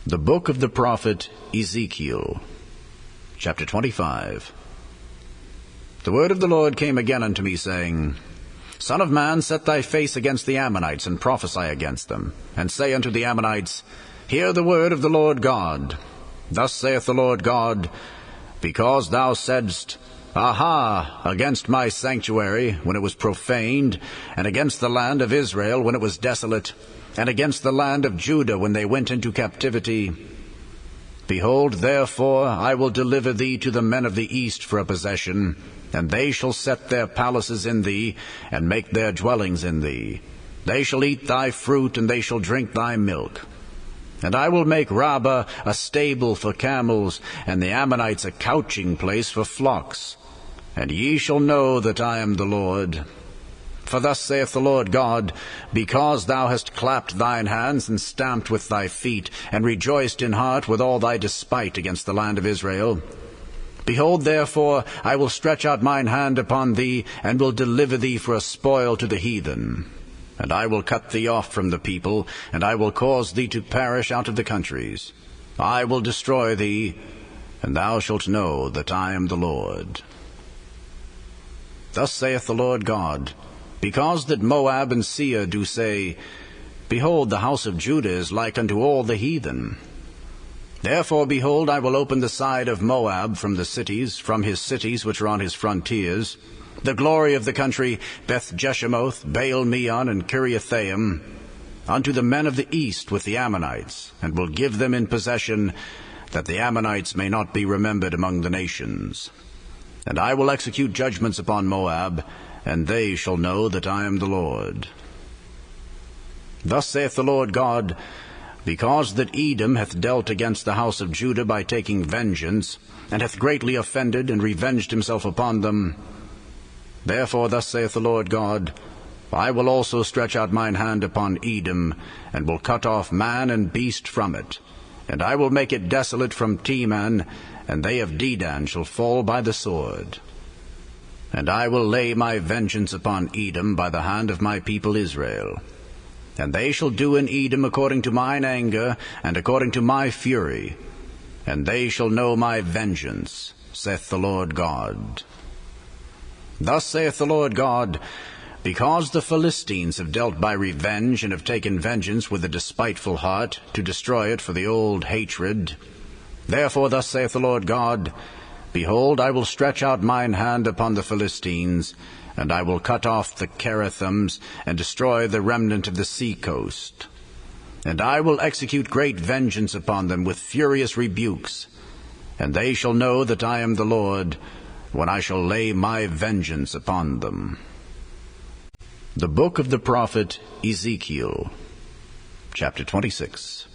The book of the prophet Ezekiel, Chapter 25. The word of the Lord came again unto me, saying, Son of man, set thy face against the Ammonites, and prophesy against them, and say unto the Ammonites, Hear the word of the Lord God. Thus saith the Lord God, Because thou saidst, Aha, against my sanctuary, when it was profaned, and against the land of Israel, when it was desolate, and against the land of Judah, when they went into captivity. Behold, therefore, I will deliver thee to the men of the east for a possession, and they shall set their palaces in thee, and make their dwellings in thee. They shall eat thy fruit, and they shall drink thy milk. And I will make Rabbah a stable for camels, and the Ammonites a couching place for flocks. And ye shall know that I am the Lord. For thus saith the Lord God, Because thou hast clapped thine hands, and stamped with thy feet, and rejoiced in heart with all thy despite against the land of Israel. Behold, therefore, I will stretch out mine hand upon thee, and will deliver thee for a spoil to the heathen. And I will cut thee off from the people, and I will cause thee to perish out of the countries. I will destroy thee, and thou shalt know that I am the Lord. Thus saith the Lord God, Because that Moab and Seir do say, Behold, the house of Judah is like unto all the heathen. Therefore, behold, I will open the side of Moab from his cities which are on his frontiers, the glory of the country, Beth-Jeshimoth, Baal-Meon, and Kiriathaim, unto the men of the east with the Ammonites, and will give them in possession, that the Ammonites may not be remembered among the nations. And I will execute judgments upon Moab, and they shall know that I am the Lord. Thus saith the Lord God, Because that Edom hath dealt against the house of Judah by taking vengeance, and hath greatly offended and revenged himself upon them, therefore thus saith the Lord God, I will also stretch out mine hand upon Edom, and will cut off man and beast from it, and I will make it desolate from Teman, and they of Dedan shall fall by the sword. And I will lay my vengeance upon Edom by the hand of my people Israel. And they shall do in Edom according to mine anger, and according to my fury. And they shall know my vengeance, saith the Lord God. Thus saith the Lord God, Because the Philistines have dealt by revenge, and have taken vengeance with a despiteful heart, to destroy it for the old hatred. Therefore thus saith the Lord God, Behold, I will stretch out mine hand upon the Philistines, and I will cut off the Cherethims, and destroy the remnant of the sea coast. And I will execute great vengeance upon them with furious rebukes, and they shall know that I am the Lord, when I shall lay my vengeance upon them. The book of the prophet Ezekiel, Chapter 26.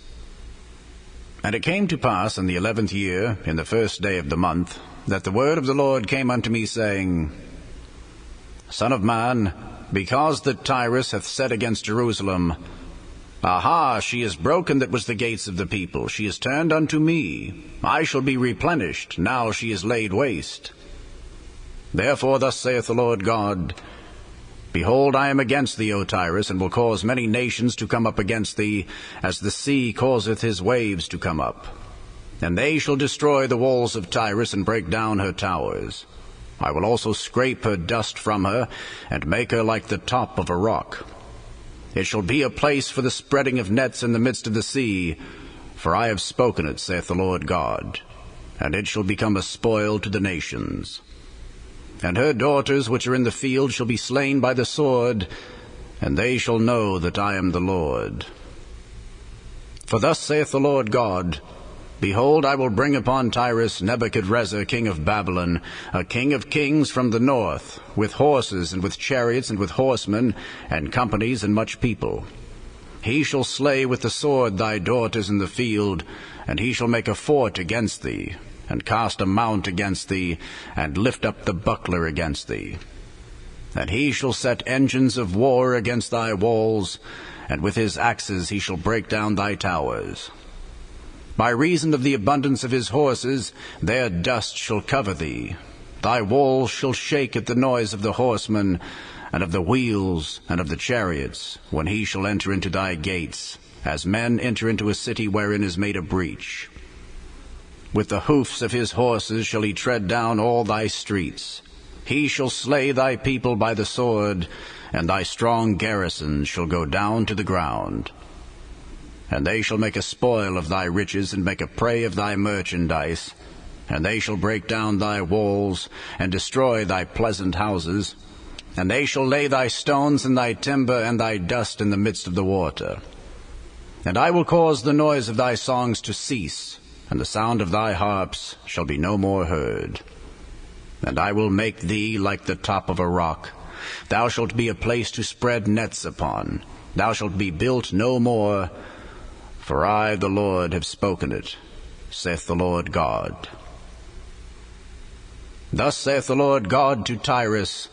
And it came to pass in the 11th year, in the first day of the month, that the word of the Lord came unto me, saying, Son of man, because that Tyrus hath said against Jerusalem, Aha, she is broken that was the gates of the people, she is turned unto me, I shall be replenished, now she is laid waste. Therefore thus saith the Lord God, Behold, I am against thee, O Tyrus, and will cause many nations to come up against thee, as the sea causeth his waves to come up. And they shall destroy the walls of Tyrus, and break down her towers. I will also scrape her dust from her, and make her like the top of a rock. It shall be a place for the spreading of nets in the midst of the sea, for I have spoken it, saith the Lord God, and it shall become a spoil to the nations. And her daughters which are in the field shall be slain by the sword, and they shall know that I am the Lord. For thus saith the Lord God, Behold, I will bring upon Tyrus Nebuchadrezzar king of Babylon, a king of kings from the north, with horses and with chariots and with horsemen, and companies and much people. He shall slay with the sword thy daughters in the field, and he shall make a fort against thee, and cast a mount against thee, and lift up the buckler against thee. And he shall set engines of war against thy walls, and with his axes he shall break down thy towers. By reason of the abundance of his horses, their dust shall cover thee. Thy walls shall shake at the noise of the horsemen, and of the wheels, and of the chariots, when he shall enter into thy gates. as men enter into a city wherein is made a breach. With the hoofs of his horses shall he tread down all thy streets. He shall slay thy people by the sword, and thy strong garrisons shall go down to the ground. And they shall make a spoil of thy riches, and make a prey of thy merchandise. And they shall break down thy walls, and destroy thy pleasant houses. And they shall lay thy stones and thy timber and thy dust in the midst of the water. And I will cause the noise of thy songs to cease, and the sound of thy harps shall be no more heard. And I will make thee like the top of a rock. Thou shalt be a place to spread nets upon. Thou shalt be built no more, for I, the Lord, have spoken it, saith the Lord God. Thus saith the Lord God to Tyrus,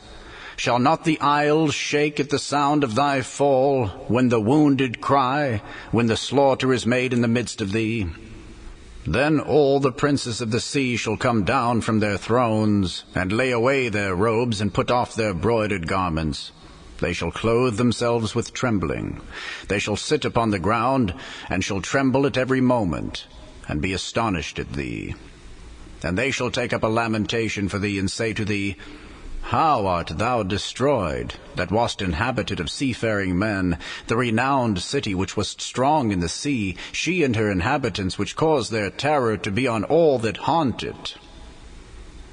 Shall not the isles shake at the sound of thy fall, when the wounded cry, when the slaughter is made in the midst of thee? Then all the princes of the sea shall come down from their thrones, and lay away their robes, and put off their broidered garments. They shall clothe themselves with trembling. They shall sit upon the ground, and shall tremble at every moment, and be astonished at thee. And they shall take up a lamentation for thee, and say to thee, How art thou destroyed, that wast inhabited of seafaring men, the renowned city which was strong in the sea, she and her inhabitants, which caused their terror to be on all that haunt it?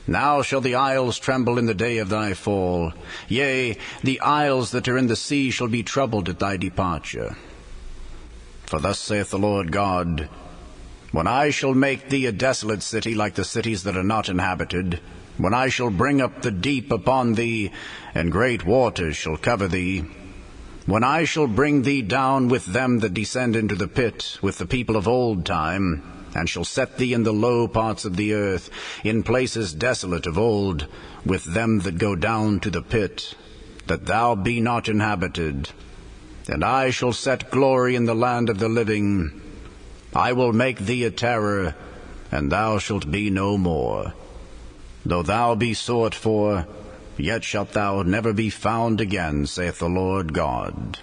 Now shall the isles tremble in the day of thy fall. Yea, the isles that are in the sea shall be troubled at thy departure. For thus saith the Lord God, When I shall make thee a desolate city like the cities that are not inhabited, when I shall bring up the deep upon thee, and great waters shall cover thee, when I shall bring thee down with them that descend into the pit, with the people of old time, and shall set thee in the low parts of the earth, in places desolate of old, with them that go down to the pit, that thou be not inhabited. And I shall set glory in the land of the living. I will make thee a terror, and thou shalt be no more. Though thou be sought for, yet shalt thou never be found again, saith the Lord God.